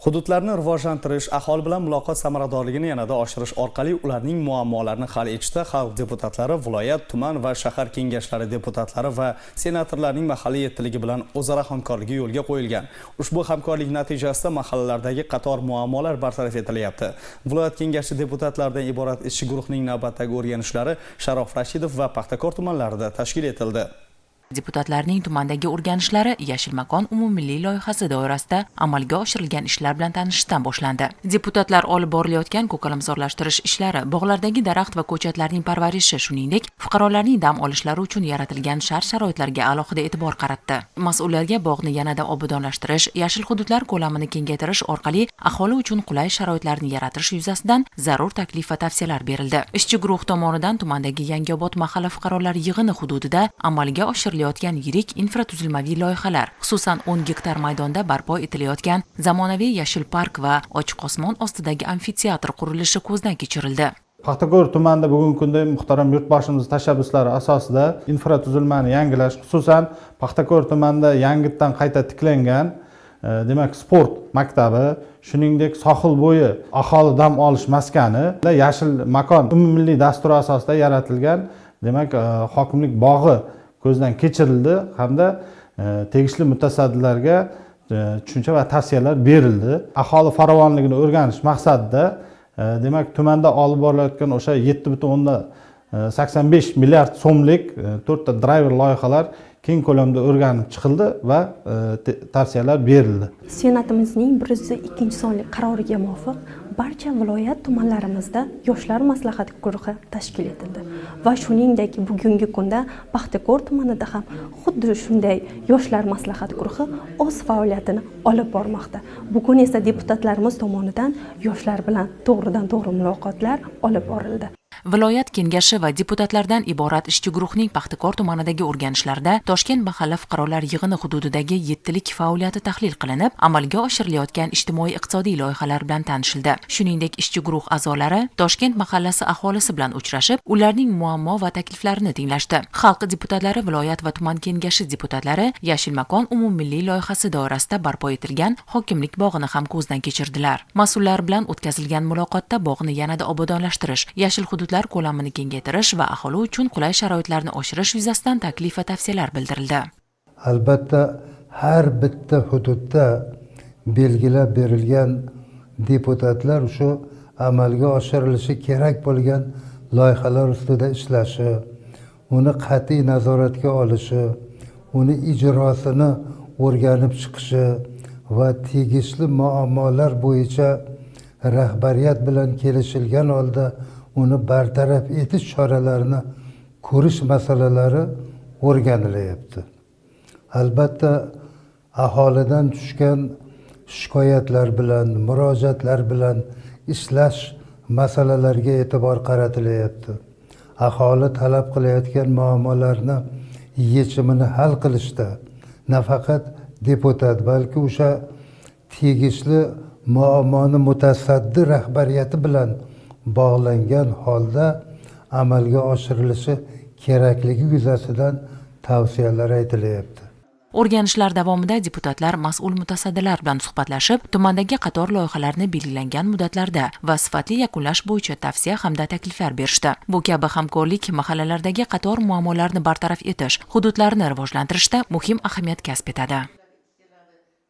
Hududlarni rivojlantirish, aholi bilan muloqot samaradorligini yanada oshirish orqali ularning muammolarini hal etishda xalq deputatlari, viloyat, tuman va shahar kengashlari deputatlari va senatorlarning mahalliy yettiligi bilan o'zaro hamkorligi yo'lga qo'yilgan. Ushbu hamkorlik natijasida mahallalardagi qator muammolar bartaraf etilyapti. Viloyat kengashi deputatlaridan iborat ishchi guruhning navbatdagi o'rganishlari Sharof Rashidov va Paxtakor tumanlarida tashkil etildi. Deputatlarning tumandagi o'rganishlari Yashil makon umummilliy loyihasi doirasida amalga oshirilgan ishlar bilan tanishishdan boshlandi. Deputatlar olib borilayotgan ko'kalamzorlashtirish ishlari, bog'lardagi daraxt va ko'chatlarning parvarishi, shuningdek, fuqarolarning dam olishlari uchun yaratilgan shart-sharoitlarga alohida e'tibor qaratdi. Mas'ullarga bog'ni yanada obodonlashtirish, yashil hududlar ko'lamini kengaytirish orqali aholi uchun qulay sharoitlarni yaratish yuzasidan zarur taklif va tavsiyalar berildi. Ishchi guruh tomonidan tumandagi Yangiobod mahalla fuqarolar yig'ini hududida amalga oshirilayotgan yirik infratuzilmaviy loyihalar, xususan 10 gektar maydonda barpo etilayotgan zamonaviy yashil park va ochiq osmon ostidagi amfiteatr qurilishi ko'zdan kechirildi. Paxtakor tumanida bugungi kunda muhtaram yurtboshimiz tashabbuslari asosida infratuzilmani yangilash, xususan Paxtakor tumanida yangitdan qayta tiklangan demak sport maktabi, shuningdek sohil bo'yi aholi dam olish maskani, yashil makon umummilliy dasturi asosida yaratilgan demak hokimlik bog'i ko'zdan kechirildi hamda tegishli mutasaddilarga tushuncha va tavsiyalar berildi. Aholi farovonligini o'rganish maqsadida demak tumanda olib borilayotgan o'sha 7,85 milliard so'mlik 4 ta driver loyihalar keng ko'lamda o'rganib chiqildi va tavsiyalar berildi. Senatimizning 102 sonli qaroriga muvofiq barcha viloyat tumanlarimizda yoshlar maslahat guruhi tashkil etildi va shuningdek bugungi kunda Paxtakor tumanida ham xuddi shunday yoshlar maslahat guruhi o'z faoliyatini olib bormoqda. Bugun esa deputatlarimiz tomonidan yoshlar bilan to'g'ridan-to'g'ri muloqotlar olib borildi. Viloyat kengashi va deputatlardan iborat ishchi guruhning Paxtakor tumanidagi o'rganishlarda Toshkent mahalla fuqarolar yig'ini hududidagi yettilik faoliyati tahlil qilinib, amalga oshirilayotgan ijtimoiy-iqtisodiy loyihalar bilan tanishildi. Shuningdek, ishchi guruh a'zolari Toshkent mahallasi aholisi bilan uchrashib, ularning muammo va takliflarini tinglashdi. Xalq deputatlari, viloyat va tuman kengashi deputatlari Yashil makon umummilliy loyihasi doirasida barpo etilgan hokimlik bog'ini ham ko'zdan kechirdilar. Mas'ullar bilan o'tkazilgan muloqotda bog'ni yanada obodonlashtirish, yashil hududlar ko'lamini kengaytirish va aholi uchun qulay sharoitlarni oshirish yuzasidan taklif va tavsiyalar bildirildi. Albatta, har bitta hududda belgilab berilgan deputatlar shu amalga oshirilishi kerak bo'lgan loyihalar ustida ishlashi, uni qat'iy nazoratga olishi, uni ijrosini o'rganib chiqishi va tegishli muammolar bo'yicha rahbariyat bilan kelishilgan holda uni bartaraf etish choralarini ko'rish masalalari o'rganilyapti. Albatta, aholidan tushgan shikoyatlar bilan, murojaatlar bilan ishlash masalalarga e'tibor qaratilyapti. Aholi talab qilayotgan muammolarni yechimini hal qilishda nafaqat deputat, balki o'sha tegishli muammoni mutasaddi rahbariyati bilan bog'langan holda amalga oshirilishi kerakligi yuzasidan tavsiyalar aytilyapti. O'rganishlar davomida deputatlar mas'ul mutasaddilar bilan suhbatlashib, tumandagi qator loyihalarni belgilangan muddatlarda va sifatli yakunlash bo'yicha tavsiya hamda takliflar berishdi. Bu kabi hamkorlik mahallalardagi qator muammolarni bartaraf etish, hududlarni rivojlantirishda muhim ahamiyat kasb etadi.